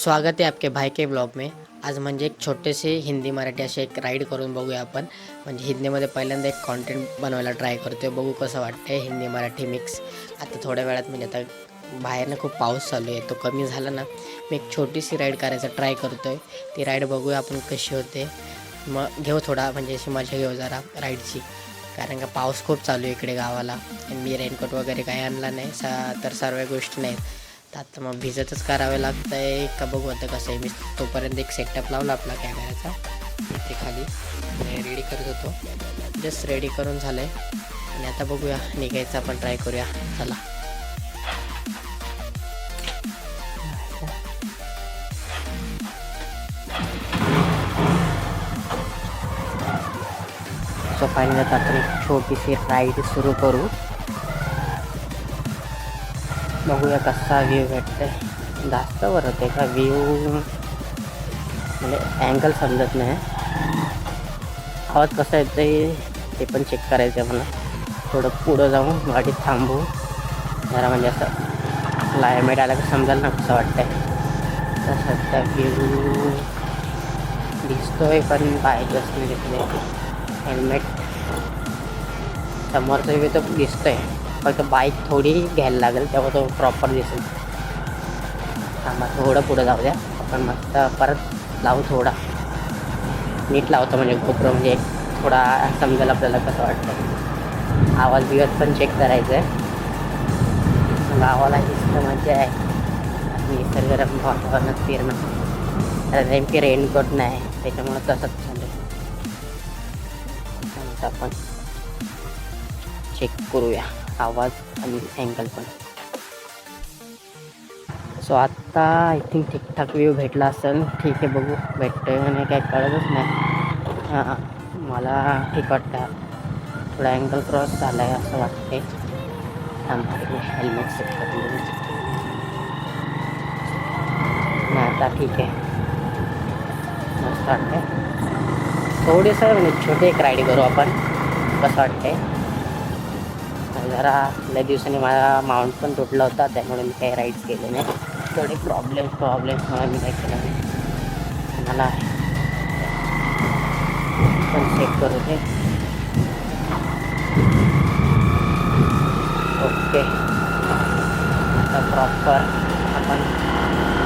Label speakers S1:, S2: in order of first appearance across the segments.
S1: स्वागत है आपके भाई के ब्लॉग में। आज म्हणजे एक छोटेसे हिंदी मराठी असे एक राईड करून बघूया आपण। म्हणजे हिंदीमध्ये पहिल्यांदा एक कंटेंट बनवायला ट्राय करतोय, बघू कसं वाटतंय हिंदी मराठी मिक्स। आता थोड्या वेळात म्हणजे आता बाहेरनं खूप पाऊस चालू आहे, तो कमी झाला ना मी एक छोटीशी राईड करायचा ट्राय करतोय। ती राईड बघूया आपण कशी होते, मग घेऊ थोडा म्हणजे अशी मजा घेऊ जरा राईडची, कारण का पाऊस खूप चालू आहे इकडे गावाला आणि मी रेनकोट वगैरे काही आणला नाही तर सर्व गोष्टी नाहीत, तर आता मग भिजतच करावे लागतं आहे का बघू आता कसं आहे। मी तोपर्यंत एक सेटअप लावला आपला कॅमेराचा इथे खाली रेडी करत होतो, जस्ट रेडी करून झालं आहे आणि आता बघूया निघायचं आपण ट्राय करूया, चला। सो फायनली आता आपण एक छोटीशी राईड सुरू करू, बघूया कसा व्ह्यू भेटतोय। जास्त वर होते का व्ह्यू, म्हणजे अँगल समजत नाही, आवाज कसा येतोय ते पण चेक करायचं आहे मला। थोडं पुढं जाऊन गाडी थांबू जरा, म्हणजे असं क्लायमेट आला की समजाल ना कसं वाटतंय। तसं त्या व्ह्यू दिसतोय पण पाहिजेच नाही तिथले हेल्मेट, समोरचा व्ह्यू तर दिसतोय, फक्त बाईक थोडी घ्यायला लागेल तेव्हा तो प्रॉपर दिसेल। थांबा थोडं पुढं जाऊ द्या, आपण मस्त परत लावू, थोडा नीट लावतो म्हणजे गोप्रो, म्हणजे थोडा समजेल आपल्याला कसं वाटतं। आवाज बिवाज पण चेक करायचं आहे, गावाला दिसतं मजा आहे, निसर्गरम्य वातावरणात फिरणं। तर नेमके रेनकोट नाही त्याच्यामुळं तसंच झालं, आपण चेक करूया आवाज आणि अँगल पण। सो आत्ता आय थिंक ठीकठाक व्ह्यू भेटला असेल, ठीक आहे बघू भेटतोय आणि काय कळतच नाही। हां मला ठीक वाटतं, थोडा अँगल क्रॉस झाला आहे असं वाटते। हेल्मेट सेट करून नाही आता ठीक आहे, मस्त वाटतंय। थोडेसं म्हणजे छोटे एक राईड करू आपण, कसं वाटतंय। जरा लय दिवसांनी माझा माउंट पण तुटला होता, त्यामुळे मी काही राईड्स केले नाही, थोडे प्रॉब्लेम्समुळे मी काही केलं नाही। मला पण चेक करू दे, ओके आता प्रॉपर आपण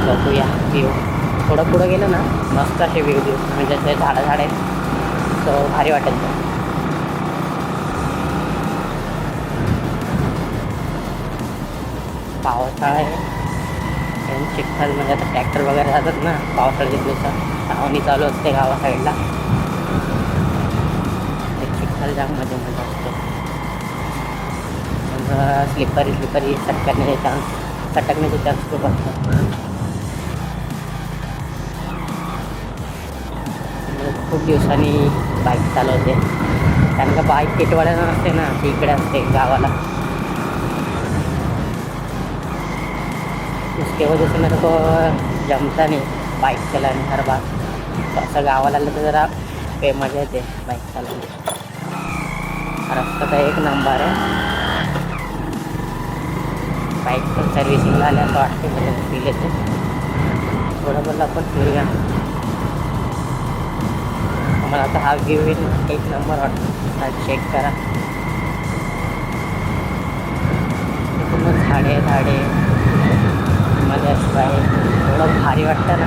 S1: बघूया व्ह्यू। थोडं पुढं गेलं ना मस्त असे व्ह्यू देऊ, म्हणजे ते झाडं आहेत सो भारी वाटेल ते। पावसाळा आहे आणि चिखल, म्हणजे आता ट्रॅक्टर वगैरे जातात ना पावसाळ्याच्या दिवसात, लावणी चालू असते गावा साईडला, ते चिखल जाम मजा असतो। स्लिपरी सटकण्याचे चान्स खूप असतात। खूप दिवसांनी बाईक चालवते, कारण का बाईक पेटवायला नसते ना, ती इकडे असते गावाला, उसके वजह से मेरे को जमता नहीं बाइक चलाने हर बार, तो असं गावाला आलं तर जरा मजा येते बाईक चालवणे। रस्ता तर एक नंबर आहे, बाईक पण सर्व्हिसिंगला आल्या असं वाटते, म्हणजे फील येते। थोडं बोललं आपण फिरूया, मला आता हा व्ह्यू एक नंबर वाटतो, चेक करा पूर्ण झाडे मजा आहे, एवढं भारी वाटतं ना।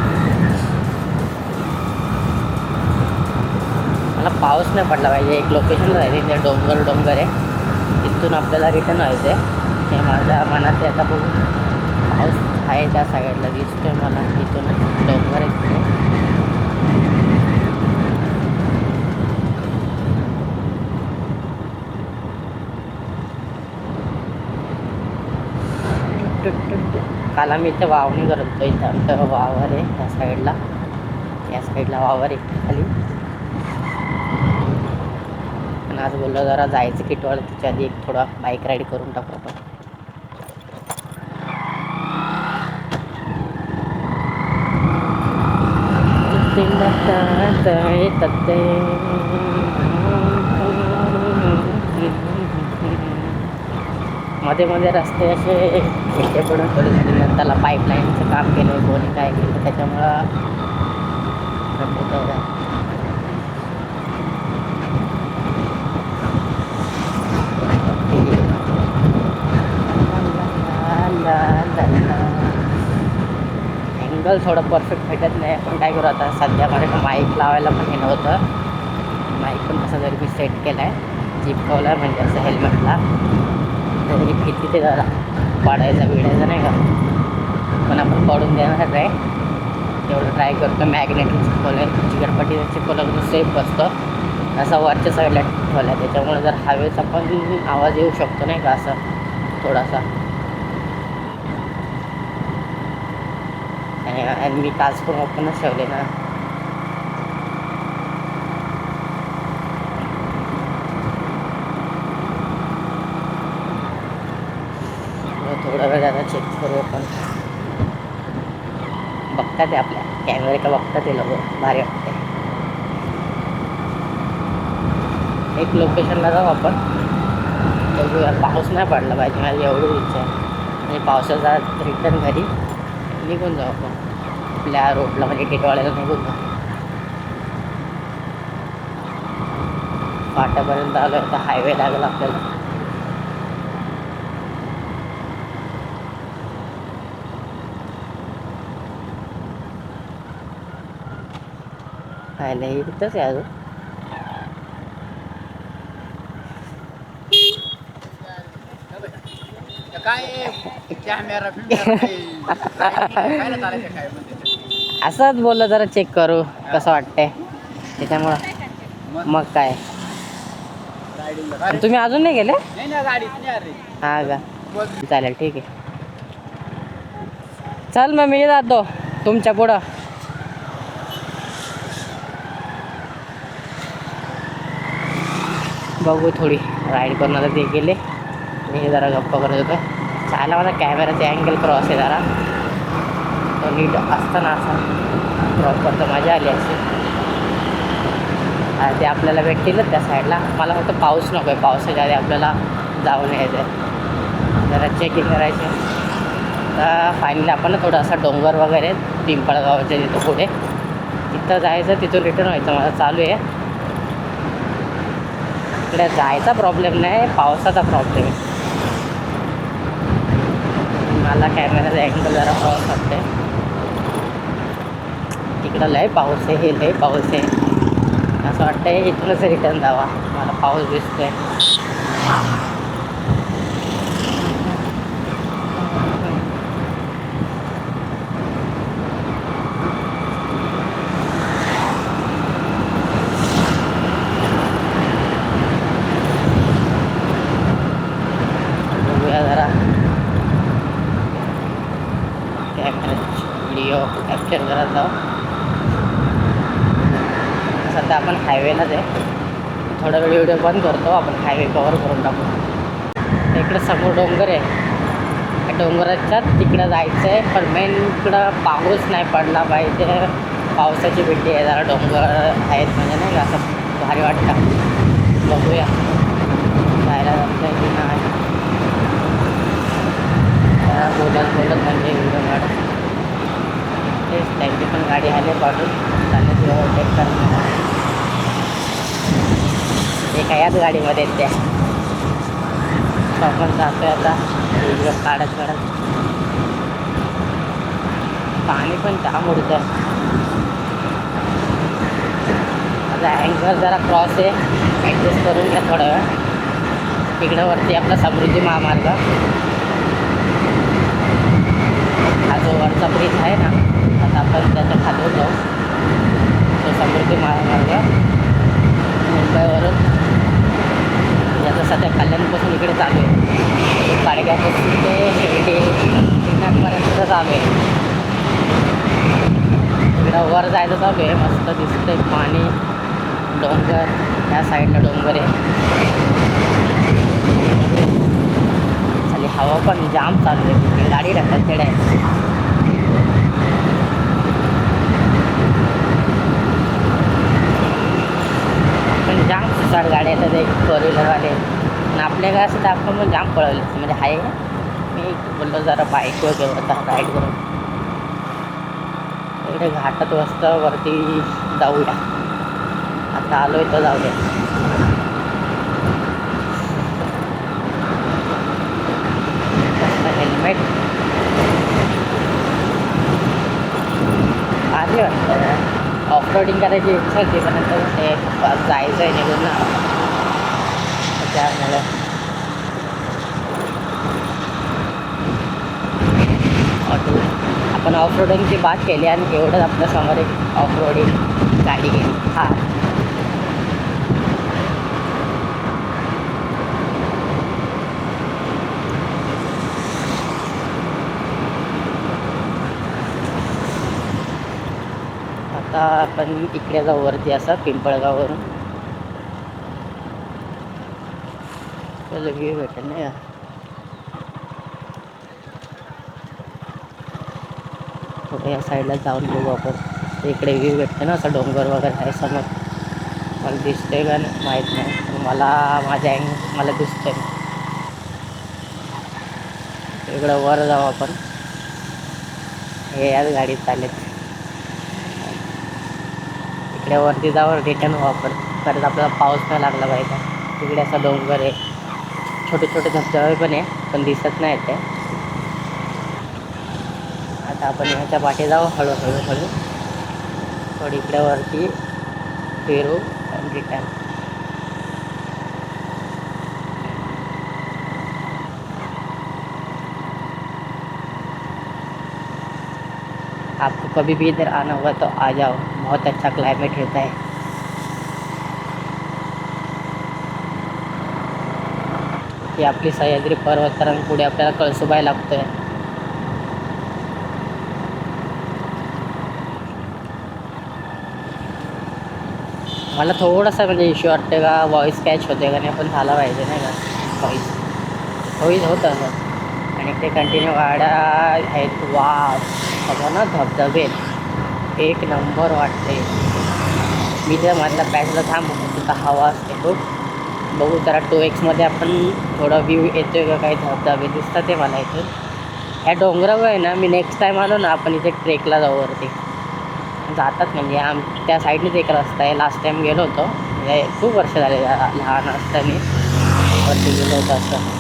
S1: मला पाऊस नाही पडला पाहिजे, एक लोकेशन राहिली ते डोंगर आहे, तिथून आपल्याला रिटर्न व्हायचं आहे, हे माझ्या मनात आहे। आता बघू, पाऊस आहे त्या साईडला दिसतोय मला, तिथून डोंगर आहे तिथे। काल आम्ही इथे वावणी करत होतो, इथं आमचं वावर आहे या साईडला वावर आहे खाली, आणि आज बोललो जरा जायचं किटवाळ, त्याच्या आधी एक थोडा बाईक राईड करून टाकू आपण। मध्ये मध्ये रस्ते असे खड्डे पडून ठेवले, त्याला पाईपलाईनचं काम केलं, कोणी काय केलं त्याच्यामुळं खड्डे तयार. अँगल थोडं परफेक्ट भेटत नाही, पण काय करू आता. सध्या माझ्याकडे माईक लावायला पण हे नव्हतं. माईक पण कसं जरी मी सेट केला आहे, चिपकवला आहे म्हणजे असं हेल्मेटला, तरी भीती ते जरा पाडायचा बिडायचा नाही का. पण आपण पडून देणार आहे, तेवढं ट्राय करतो. मॅग्नेटिक चिपकवलं आहे, चिकटपट्टीने चिपकवलं तर सेफ बसतो. असा वरच्या साईडला ठेवला आहे, त्याच्यामुळे जर हवेचा पण आवाज येऊ शकतो नाही का, असं थोडासा. आणि मी काच पण ओपनच ठेवले ना. थोडा वेळ आता चेक करू आपण. बघतात आहे आपल्या कॅमेरे का, बघतात आहे लोक, भारी वाटते. एक लोकेशनला जाऊ आपण, बघूया. पाऊस नाही पडला पाहिजे, माझी एवढी इच्छा आहे. आणि पावसाचा रिटर्न घरी निघून जाऊ आपण आपल्या रोडला, म्हणजे टिटवाळ्याला निघून जाऊ. फाट्यापर्यंत आलो तर हायवे लागेल आपल्याला. काय नाही, इथंच आहे अजून. असंच बोललं, जरा चेक करू कसं वाटतंय त्याच्यामुळं. मग काय, तुम्ही अजून नाही गेले? हा का, चालेल ठीक आहे. चल मग मी जातो तुमच्या पुढं. बघू थोडी राईड करून आता ते गेले, मी जरा गप्पा करत होतो. चायला माझा कॅमेराचा अँगल क्रॉस आहे जरा, तो नीट असताना असा क्रॉस करतो, मजा आली असते. ते आपल्याला भेटतीलच त्या साईडला. मला फक्त पाऊस नको आहे, पावसाच्या आधी आपल्याला जाऊन यायचं आहे, जरा चेकिंग करायचे. तर फायनली आपण थोडासा डोंगर वगैरे पिंपळगावच्या तिथं पुढे तिथं जायचं, तिथून रिटर्न व्हायचं. मला चालू आहे इकडे जायचा प्रॉब्लेम नाही, पावसाचा प्रॉब्लेम आहे. मला कॅमेराचा अँगल जरा क्रॉस वाटते. तिकडं लय पाऊस आहे, हे लय पाऊस आहे, असं वाटतंय इथूनच रिटर्न जावा. मला पाऊस दिसतोय. बघूया जरा कॅमेरा व्हिडिओ कॅप्चर करत जाऊ. सध्या आपण हायवेलाच आहे, थोडा वेळ व्हिडिओ बंद करतो, आपण हायवे कवर करून टाकू. इकडं समोर डोंगर आहे, त्या डोंगराच्या तिकडं जायचं आहे, पण मेन इकडं पाऊस नाही पडला पाहिजे. पावसाची भीती आहे, जरा डोंगर आहेत म्हणजे नाही का, असं भारी वाटतं. बघूया जायला जमतं की नाही. बोलत बोलत म्हणजे व्हिडिओ काढ. तेच त्यांची पण गाडी आले पाठवून चालले, तेव्हा टेक करणार. एका याच गाडीमध्ये त्या आपण जातोय आता व्हिडिओ काढत काढत. पाणी पण जाम उडतं. आता अँगल जरा क्रॉस आहे, ॲडजस्ट करून घ्या थोडा वेळ. तिकडं वरती आपला समृद्धी महामार्ग, हा जो वरचा ब्रिज आहे ना, आता आपण त्याच्या खाली जाऊ. तो समृद्धी महामार्ग मुंबईवरून याचं सध्या कल्याणपासून इकडे चालू आहे, पाडग्यापासून ते शिर्डी श्रीनाथपर्यंत चालू आहे. इकडं वर जायचं चालू आहे, मस्त दिसतंय पाणी, डोंगर, त्या साईडला डोंगर आहे. खाली हवा पण जाम चालू आहे, गाडी ढकल तेड आहे. पण जाम सुसाट गाडी येतात, एक फोर व्हीलरवाले आणि आपल्या काय असं दाखवून मग जाम पळवले म्हणजे आहे. मी बोललो जरा बाईकवर घेऊ आता राईड करून इकडे घाटात वस्त वरती जाऊया. आता आलो आहे तर जाऊया. हेल्मेट आले वाटतं. ऑफ रोडिंग करायची इच्छा होती पण ते जायचं आहे निघून ना त्यामुळे ऑटो आपण ऑफ रोडिंगची बात केली आणि एवढंच आपल्या समोर एक ऑफ रोडिंग गाडी गेली. हा आता आपण इकडे जाऊ वरती असं पिंपळगाववरून व्ह्यू भेटेल नाही. थोडं या साईडला जाऊन बघू आपण. इकडे व्ह्यू भेटते ना असं डोंगर वगैरे आहे समोर. मला दिसतंय का नाही माहीत नाही पण माझ्या मला दिसतंय. इकडं वर जाऊ आपण. हे याच गाडीत चालेल. इकडे वरती जाऊ रिटर्न होऊ आपण. परत आपल्याला पाऊस नाही लागला पाहिजे. तिकडे असा डोंगर आहे. छोटे छोटे धबधबे पण आहे पण दिसत नाही ते. आता आपण ह्याच्या पाठी जाऊ हळूहळू थोडी इकडे वरती फिरू आणि रिटर्न. आपको कभी भी इधर आना होगा तो आ जाओ. बहुत अच्छा क्लाइमेट रहता है. ही आपली सह्याद्री पर्वतरांग आपल्याला कळसुबाई लागतोय. मला थोडासा म्हणजे इश्यू वाटते का व्हॉईस कॅच होते का नाही पण झाला पाहिजे नाही का व्हॉईस होतं असं. आणि ते कंटिन्यू गाड्या आहेत. वा बघा ना धबधबे एक नंबर वाटते. मी त्या मधल्या पॅचला थांबू तिथं हवा असते खूप. बघू जरा 2x आपण थोडा व्ह्यू येतोय का काही धबधबे दिसतात ते मला इथून. ह्या डोंगरावर आहे ना मी नेक्स्ट टाईम आलो ना आपण इथे ट्रेकला जाऊ वरती जातात म्हणजे त्या साईडनेच एक रस्ता आहे. लास्ट टाईम गेलो होतो म्हणजे खूप वर्ष झाले लहान असताना वरती गेलो होतो असं.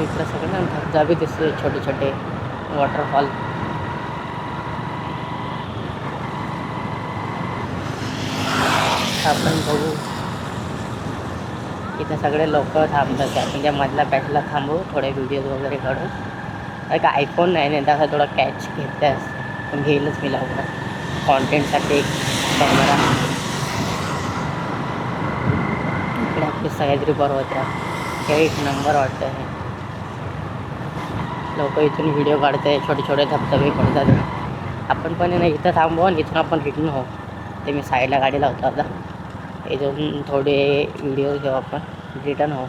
S1: इकडं सगळं ना धबधबे दिसते छोटे छोटे वॉटरफॉल. आपण बघू इथं सगळे लोक थांबतात म्हणजे मधल्या पॅचला थांबू थोडे व्हिडिओज वगैरे काढू. एक आयफोन नाही तसा थोडा कॅच घेते असते पण घेईलच मी लवकर कॉन्टेंटसाठी एक कॅमेरा. इकडे आपली सह्याद्री पर्वत हे एक नंबर वाटतं आहे. लोक इथून व्हिडिओ काढते छोटे छोटे धबधबे पडतात. आपण पण ना इथं थांबू आणि इथून आपण रिटर्न होऊ. ते मी साईडला गाडी लावतो आता. इथून थोडे व्हिडिओ घेऊ आपण रिटर्न होऊ.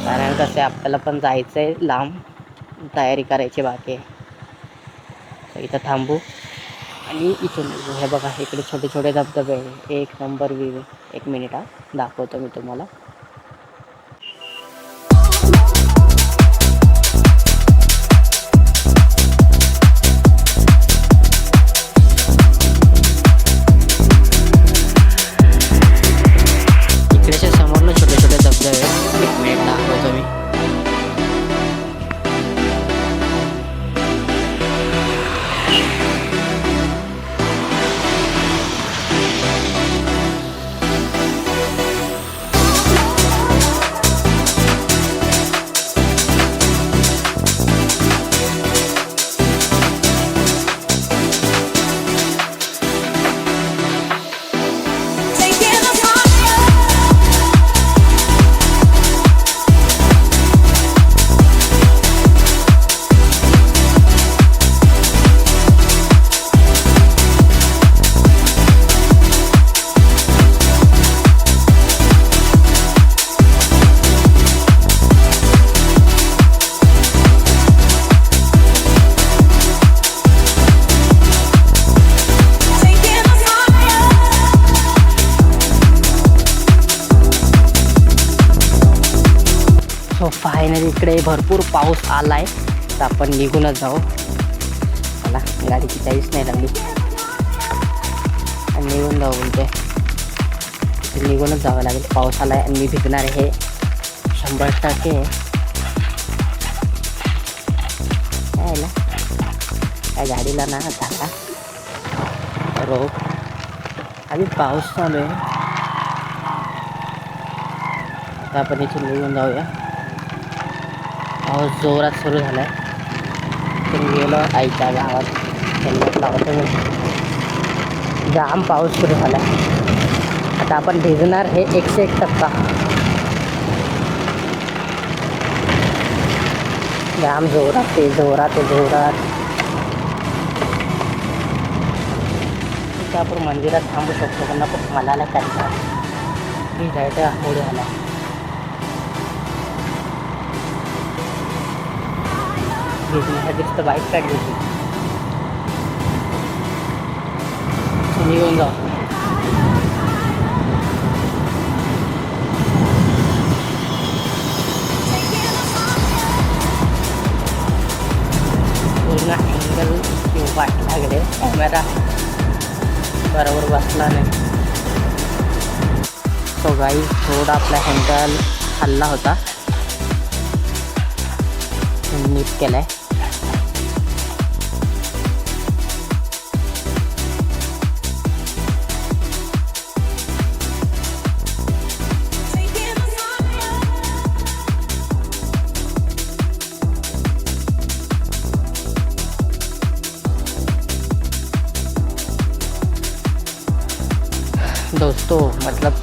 S1: कारण कसं आपल्याला पण जायचं आहे लांब तयारी करायची बाकी आहे. इथं थांबू आणि इथून हे बघा इकडे छोटे छोटे धबधबे आहे. एक नंबर व्ह्यू. एक मिनिट दाखवतो मी तुम्हाला. इकडेच्या समोरनं छोटे छोटे धबधबे एक मिनिट दाखवतो मी. सो फायनली इकडे भरपूर पाऊस आला आहे, तर आपण निघूनच जाऊ. मला गाडीची काहीच नाही लागली आणि निघून जाऊ बोलते. निघूनच जावं लागेल, पाऊस आला आहे आणि मी भिजणार हे 100%. काय गाडीला ना झाला रोग, आधी पाऊस चालू आहे. आता आपण इथून निघून जाऊया. पाऊस जोरात सुरू झाला आहे. तिथून गेलो आईच्या गावात, हेल्मेट लावतो मी. जाम पाऊस सुरू झाला आहे. आता आपण भिजणार हे 101%. जाम जोरात आहे, जोरात. तिथे आपण मंदिरात थांबू शकतो, पण नको मला नाही करायचं. मी जायचं मोड झाला. भिजण्यासाठीच तर बाईक काढली होती. निघून जाऊ. पूर्ण अँगल वाट लागले, कॅमेरा बरोबर बसला नाही. सो गाईस थोडा आपला हँडल हल्ला होता, नीट केलाय. दोस्तों मतलब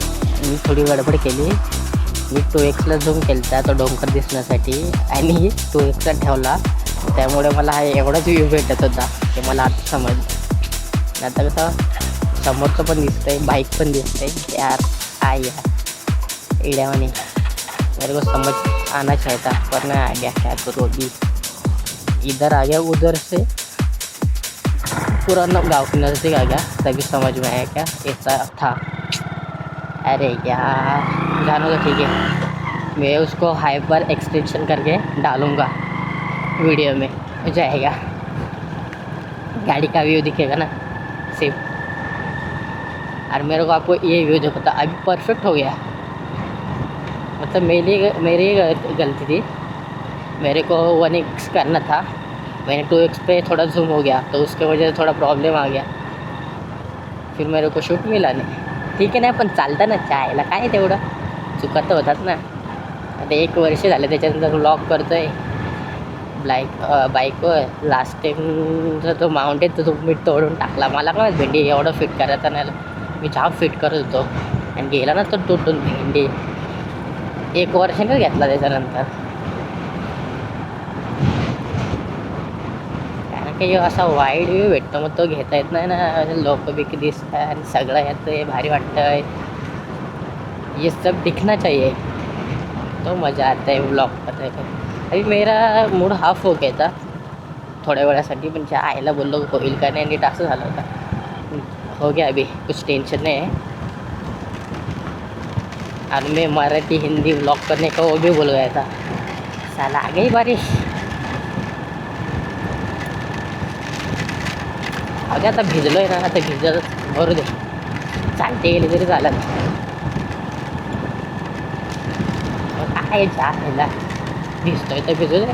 S1: मी थोडी गडबड केली. मी 2x झूम केला तो डोंगर दिसण्यासाठी आणि 2x ठेवला, त्यामुळे मला हा एवढाच व्ह्यू भेटत होता की मला आता समजलं. आता कसं समोरचं पण दिसतंय, बाईक पण दिसतंय. यार काय यार एड्यावानी, मेरे को समझ आना चाहिए था पर नहीं आ गया. क्या करूँ अभी, इधर आ गया उधर से पूरा गाँव की नज़दीक आ गया, तभी समझ में आया क्या ऐसा था. अरे यार जानो तो ठीक है, मैं उसको हाइपर एक्सटेंशन करके डालूँगा वीडियो में, हो जाएगा. गाड़ी का व्यू दिखेगा ना सिर्फ. और मेरे को आपको ये व्यू देखो था, अभी परफेक्ट हो गया. मतलब मेरी गलती थी, मेरे को 1x करना था, मैंने 2x पे थोड़ा जूम हो गया, तो उसके वजह से थोड़ा प्रॉब्लम आ गया. फिर मेरे को शूट मिला नहीं. ठीक आहे ना, पण चालतं ना, चायला काय तेवढं चुका तर होतात ना. आता 1 वर्ष झालं त्याच्यानंतर व्लॉग करतो आहे बाईकवर. लास्ट टाईमचा तो माउंटेन तो मी तोडून टाकला. मला काय भेंडी एवढं फिट करायचं नाही, मी जाम फिट करत होतो आणि गेला ना तो तुटून भेंडी. 1 वर्षाने घेतला त्याच्यानंतर. काही असा वाईड व्ह्यू भेटतो, मग तो घेता येत नाही ना. लोक बिक दिसत आहे आणि सगळं येतं आहे, भारी वाटतं आहे. ये सब दिखना चाहिए, तो मज़ा आता है व्लॉग करने का. अभी मेरा मूड हाफ हो गया था थोड्या वेळासाठी, पण ज्या आईला बोललो होईल का नाही, नीट असं झालं होता. हो गया अभी, कुछ टेंशन नहीं है. और मैं मराठी हिंदी व्लॉग करने का वो भी बोल गया था, साला आ गई बारिश. अगं आता भिजलो आहे ना, आता भिजत भरू दे, चालते गेली तरी चालत. काय जायला भिजतोय तर भिजू दे.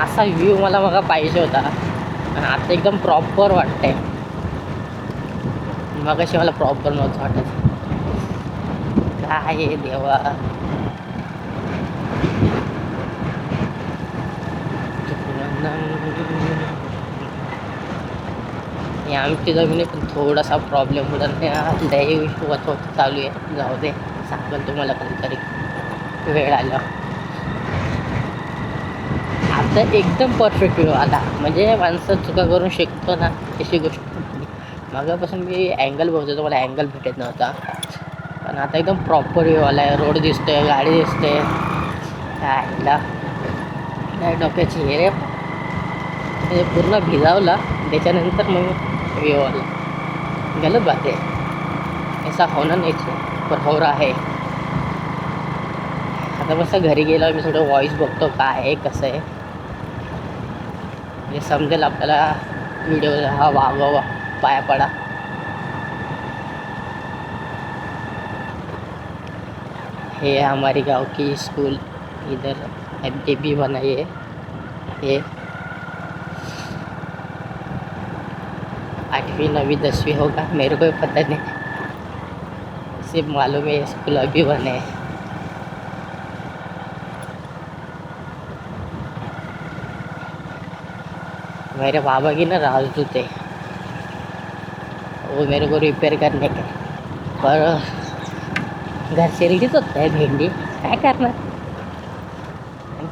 S1: असा व्ह्यू मला बघा पाहिजे होता आणि आता एकदम प्रॉपर वाटतंय. मग अशी मला प्रॉपर नव्हतं वाटत. काय देवा, आमची जमिनी पण थोडासा प्रॉब्लेम होता नाही, लई होत चालू आहे. जाऊ दे, सांगेल तुम्हाला कधीतरी वेळ आला. आता एकदम परफेक्ट व्ह्यू आला, म्हणजे माणसं चुका करून शिकतो ना, तशी गोष्ट. मागापासून मी अँगल बघतो तो, मला अँगल भेटत नव्हता, पण आता एकदम प्रॉपर व्ह्यू आला आहे. रोड दिसतोय, गाडी दिसते. कायला काय डोक्याची हे रे, पूर्ण भिजावला त्याच्यानंतर मग व्ह्यू आला. गलत बात है, ऐसा होना नहीं चाहिए पर हो रहा है. आता मस्त घरी गेलो मी थोडं व्हॉइस बघतो काय आहे कसं आहे, म्हणजे समजेल आपल्याला व्हिडिओ हा वागवा पाया पडा. ये हमारी गांव की स्कूल, इधर MTB बनाई है. ये 8वीं 9वीं 10वीं होगा, मेरे को पता नहीं, सिर्फ मालूम है ये स्कूल अभी बने हैं. मेरे बाबा की ना राजदूत है, वो मेरे को रिपेयर करने का, पर घर से रेडीच होत आहे भेंडी, काय करणार,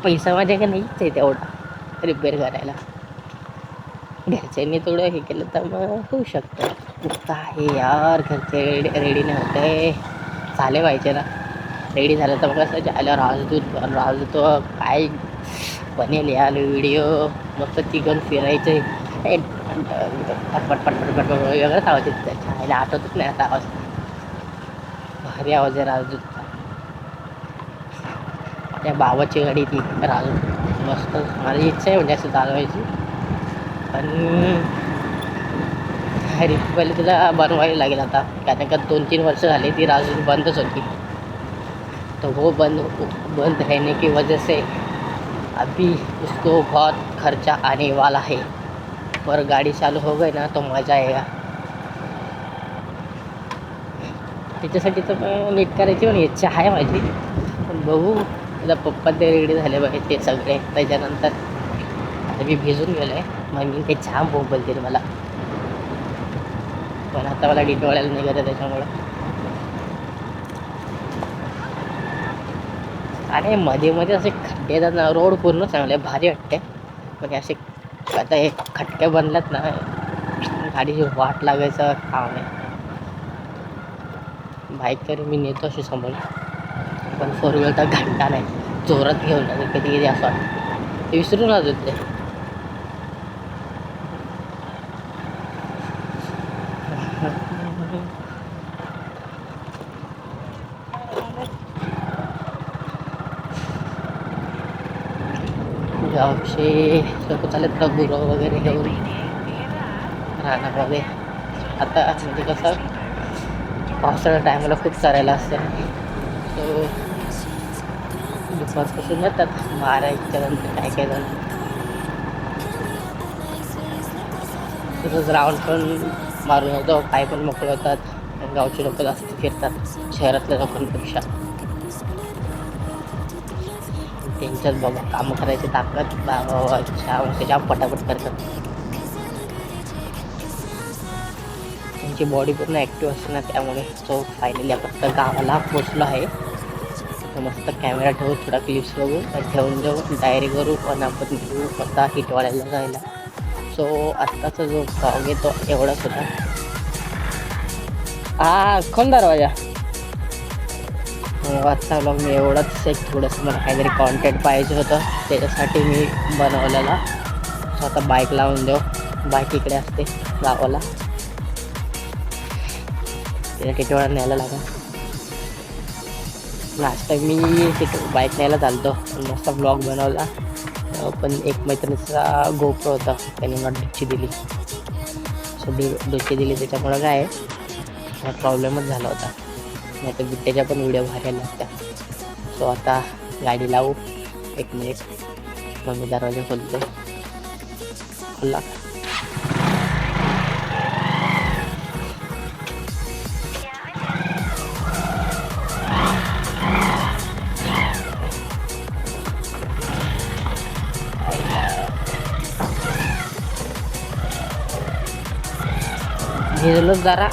S1: पैसा माझ्याकडे नाहीच आहे तेवढा रिपेअर करायला. घरच्यांनी थोडं हे केलं तर मग होऊ शकतं. काय यार घरचे रेडी नाही होत आहे, झाले पाहिजे ना रेडी झालं तर मग कसं जायला राजदूत काय बनेल यार व्हिडिओ, मस्त तिघन फिरायचं पटपट पटपट पटपट वेगळंच आवाज येत त्याच्या आठवतच नाही आता आवाज, भारी आवाज आहे राजदूतचा. त्या बाबाची गाडी ती राजदूत मस्त, माझी इच्छा आहे म्हणजे असं चालवायची, पण पहिले तिला बनवायला लागेल आता, कारण का 2-3 वर्ष झाली ती राजदूत बंदच होती. तो वो बंद रहने की वजह से अभी उसको बहुत खर्चा आने वाला है, पर गाड़ी चालू हो गई ना तो मजा आएगा. त्याच्यासाठी तर नीट करायची पण इच्छा आहे माझी, पण बघू आता पप्पा ते रेडी झाले पाहिजे ते सगळे, त्याच्यानंतर आता मी भिजून गेलो आहे, मग मी ते छान बोलतील मला, पण आता मला डिटवाळ्याला नाही करत त्याच्यामुळं. आणि मध्ये मध्ये असे खड्डे येतात ना, रोड पूर्ण चांगले भारी वाटते, पण असे आता हे खड्डे बनल्यात ना, गाडीची वाट लागायचं काम आहे. बाईक तरी मी नेतो अशी समोर, पण 4 व्हीलर तर घंटा नाही, जोरात घेऊन जातो कधी कधी असं वाटतं, ते विसरून जातो ते. गावचे लोक चालत का गुरं वगैरे घेऊन रानामध्ये. आता म्हणजे कसं पावसाळ्या टायमाला खूप चालायला असतं, सो दुपारपासून येतात 12-1च्या नंतर काय काय जण. तसंच राऊंड पण मारून होतो, पाय पण मोकळे होतात, गावचे लोक जास्त फिरतात शहरातल्या लोकांपेक्षा. त्यांच्यात बाबा कामं करायची ताकद त्याच्या पटापट करतात, त्यांची बॉडी पूर्ण ॲक्टिव्ह असते ना, त्यामुळे. सो फायनली आपण तर गावाला पोचलो आहे, तर मस्त कॅमेरा ठेवू, थोडा क्लिप्स बघू, ठेवून जाऊ, डायरी करू, पण आपण घेऊ आता हिटवाड्याला जायला. सो आत्ताचा जो ब्लॉग आहे तो एवढाच होता. खोल दरवाजा. आजचा ब्लॉग मी एवढंच, एक थोडंसं मला काहीतरी कॉन्टेंट पाहिजे होतं, त्याच्यासाठी मी बनवलेला. सो आता बाईक लावून देऊ, बाईक इकडे असते गावाला, तिला टिटवाळा न्यायला लागेल. लास्ट टाईम मी बाईक न्यायला चालतो, मस्त ब्लॉग बनवला, पण एक मैत्रिणीचा गोप्रो होता, त्याने मला डुच्ची दिली. सो डुच्ची दिली त्याच्यामुळं काय प्रॉब्लेमच झाला होता, नाही तर त्याच्या पण व्हिडिओ भारी लागत्या. सो आता गाडी लावू, 1 मिनिट, मग मी दरवाजा खोलतो. खोलला. भिजलो जरा,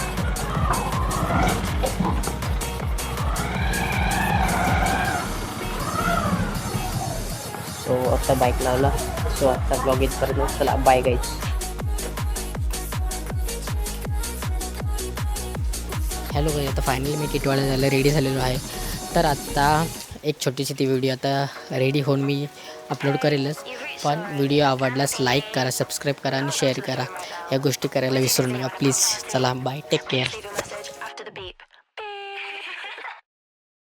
S1: सो आता बाईक लावला. सो आता ब्लॉग इथपर्यंत, चला बाय गाईज. हॅलो गाईज, आता फायनली मी टिटवाळा झालं रेडी झालेलो आहे. तर आत्ता एक छोटीशी ती व्हिडिओ आता रेडी होऊन मी अपलोड करेलच, पण व्हिडिओ आवडल्यास लाईक करा, सबस्क्राईब करा आणि शेअर करा, या गोष्टी करायला विसरू नका प्लीज. चला बाय, टेक केअर.